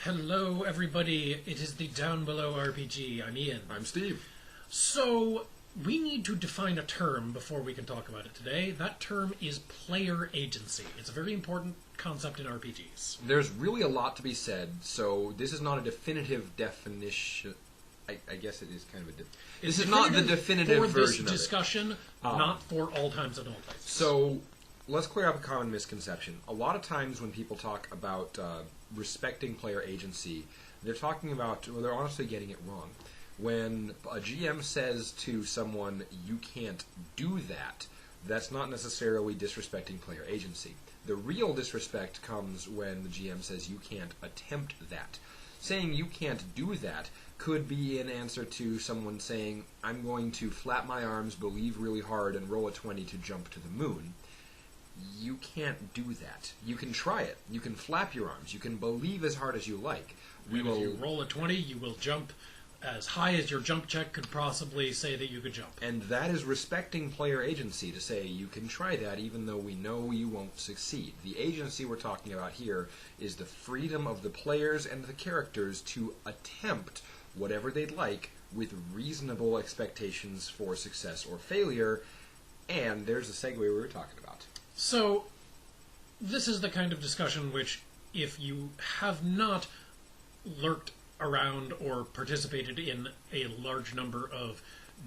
Hello, everybody. It is the Downbelow RPG. I'm Ian. I'm Steve. So, we need to define a term before we can talk about it today. That term is player agency. It's a very important concept in RPGs. There's really a lot to be said, so this is not a definitive definition. I guess it is kind of a... This is not the definitive version of it. For this discussion, not for all times and all places. So, let's clear up a common misconception. A lot of times when people talk about respecting player agency, they're talking about, well, they're honestly getting it wrong. When a GM says to someone, you can't do that, that's not necessarily disrespecting player agency. The real disrespect comes when the GM says you can't attempt that. Saying you can't do that could be an answer to someone saying, I'm going to flap my arms, believe really hard, and roll a 20 to jump to the moon. You can't do that. You can try it. You can flap your arms. You can believe as hard as you like. If you roll a 20, you will jump as high as your jump check could possibly say that you could jump. And that is respecting player agency, to say you can try that even though we know you won't succeed. The agency we're talking about here is the freedom of the players and the characters to attempt whatever they'd like with reasonable expectations for success or failure. And there's the segue we were talking about. So, this is the kind of discussion which, if you have not lurked around or participated in a large number of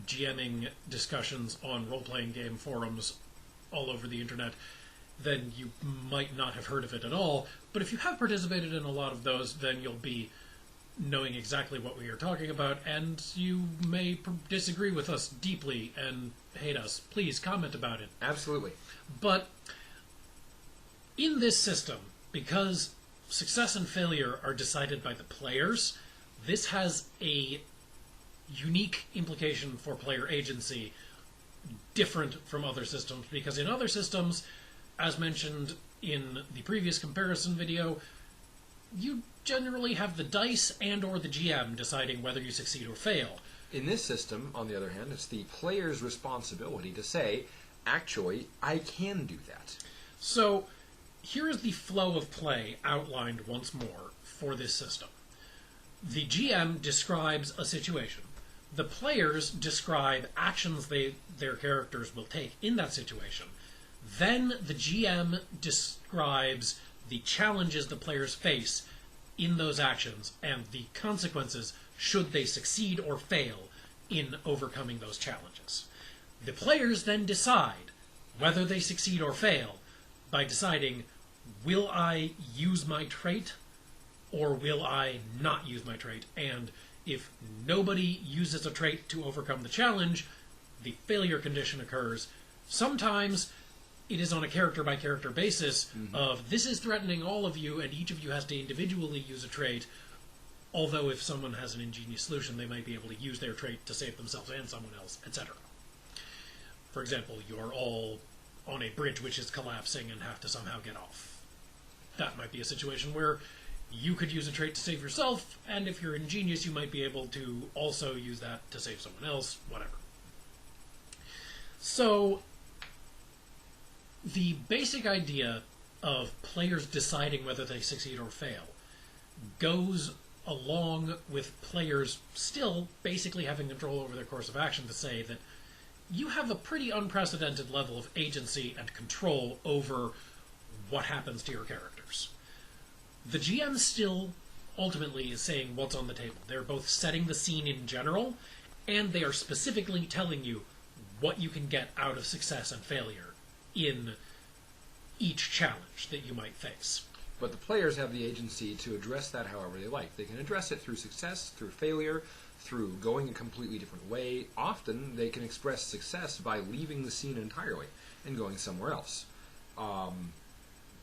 GMing discussions on role-playing game forums all over the internet, then you might not have heard of it at all. But if you have participated in a lot of those, then you'll be knowing exactly what we are talking about, and you may disagree with us deeply and hate us. Please comment about it. Absolutely. But in this system, because success and failure are decided by the players, this has a unique implication for player agency, different from other systems, because in other systems, as mentioned in the previous comparison video, you generally have the dice and or the GM deciding whether you succeed or fail. In this system, on the other hand, it's the player's responsibility to say, actually, I can do that. So, here is the flow of play outlined once more for this system. The GM describes a situation. The players describe actions their characters will take in that situation. Then the GM describes the challenges the players face in those actions and the consequences should they succeed or fail in overcoming those challenges. The players then decide whether they succeed or fail by deciding, will I use my trait or will I not use my trait? And if nobody uses a trait to overcome the challenge, the failure condition occurs. Sometimes it is on a character-by-character basis of, this is threatening all of you, and each of you has to individually use a trait, although if someone has an ingenious solution, they might be able to use their trait to save themselves and someone else, etc. For example, you are all on a bridge which is collapsing and have to somehow get off. That might be a situation where you could use a trait to save yourself, and if you're ingenious, you might be able to also use that to save someone else, whatever. So, the basic idea of players deciding whether they succeed or fail goes along with players still basically having control over their course of action to say that you have a pretty unprecedented level of agency and control over what happens to your characters. The GM still ultimately is saying what's on the table. They're both setting the scene in general, and they are specifically telling you what you can get out of success and failure in each challenge that you might face. But the players have the agency to address that however they like. They can address it through success, through failure, through going a completely different way. Often they can express success by leaving the scene entirely and going somewhere else.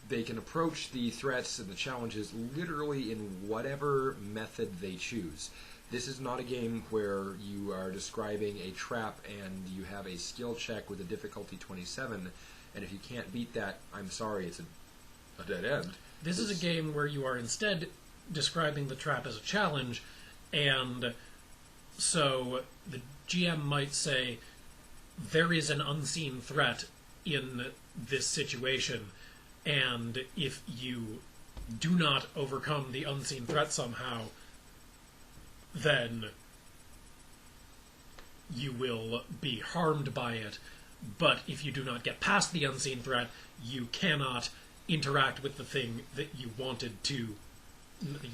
They can approach the threats and the challenges literally in whatever method they choose. This is not a game where you are describing a trap and you have a skill check with a difficulty 27, and if you can't beat that, I'm sorry, it's a dead end. This is a game where you are instead describing the trap as a challenge, and so the GM might say, there is an unseen threat in this situation, and if you do not overcome the unseen threat somehow, then you will be harmed by it. But if you do not get past the unseen threat, you cannot interact with the thing that you wanted to.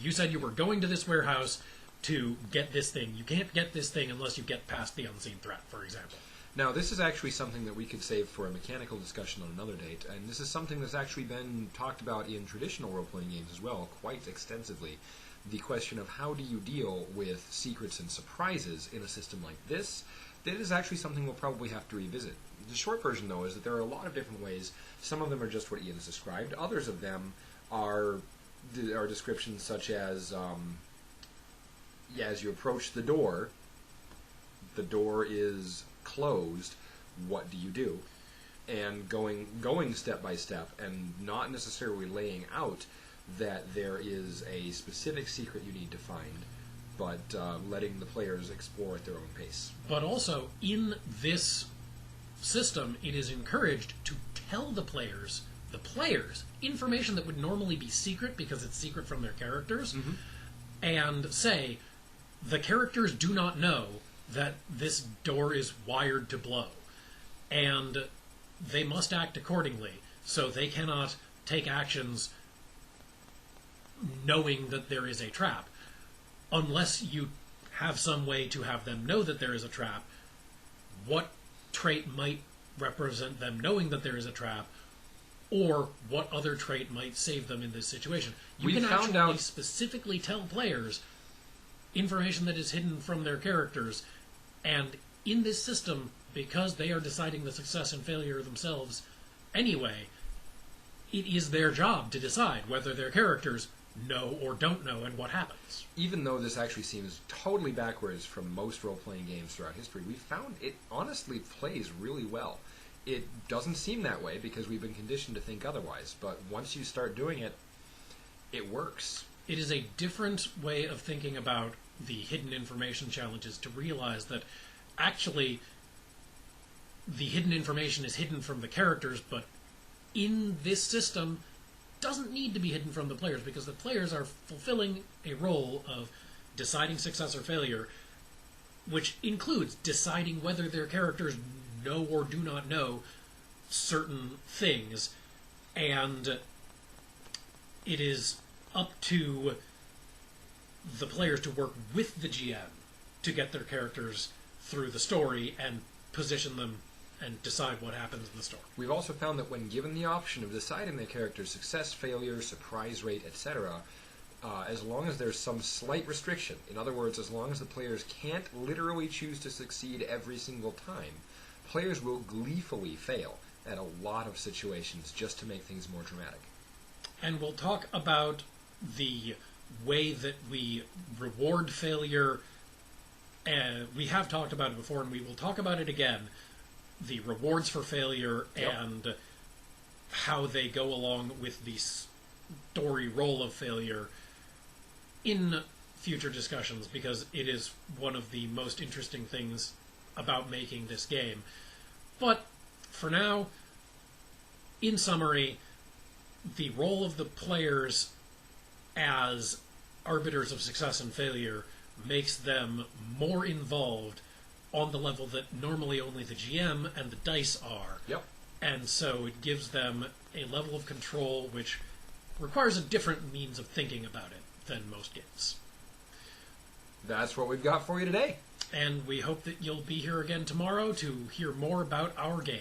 You said you were going to this warehouse to get this thing. You can't get this thing unless you get past the unseen threat, for example. Now, this is actually something that we could save for a mechanical discussion on another date, and this is something that's actually been talked about in traditional role-playing games as well, quite extensively. The question of how do you deal with secrets and surprises in a system like this, that is actually something we'll probably have to revisit. The short version, though, is that there are a lot of different ways. Some of them are just what Ian has described. Others of them are descriptions such as you approach the door is closed, what do you do? And going step by step, and not necessarily laying out that there is a specific secret you need to find, but letting the players explore at their own pace. But also, in this system, it is encouraged to tell the players, information that would normally be secret because it's secret from their characters, and say, the characters do not know that this door is wired to blow, and they must act accordingly, so they cannot take actions knowing that there is a trap, unless you have some way to have them know that there is a trap. What trait might represent them knowing that there is a trap, or what other trait might save them in this situation? You can actually specifically tell players information that is hidden from their characters, and in this system, because they are deciding the success and failure themselves anyway, it is their job to decide whether their characters know or don't know and what happens. Even though this actually seems totally backwards from most role-playing games throughout history, we found it honestly plays really well. It doesn't seem that way because we've been conditioned to think otherwise, but once you start doing it, it works. It is a different way of thinking about the hidden information challenges, to realize that actually the hidden information is hidden from the characters, but in this system doesn't need to be hidden from the players, because the players are fulfilling a role of deciding success or failure, which includes deciding whether their characters know or do not know certain things, and it is up to the players to work with the GM to get their characters through the story and position them and decide what happens in the story. We've also found that when given the option of deciding their character's success, failure, surprise rate, etc., as long as there's some slight restriction, in other words, as long as the players can't literally choose to succeed every single time, players will gleefully fail at a lot of situations just to make things more dramatic. And we'll talk about the way that we reward failure. We have talked about it before, and we will talk about it again. The rewards for failure and how they go along with the story role of failure in future discussions, because it is one of the most interesting things about making this game. But for now, in summary, the role of the players as arbiters of success and failure makes them more involved on the level that normally only the GM and the dice are. Yep. And so it gives them a level of control which requires a different means of thinking about it than most games. That's what we've got for you today. And we hope that you'll be here again tomorrow to hear more about our game.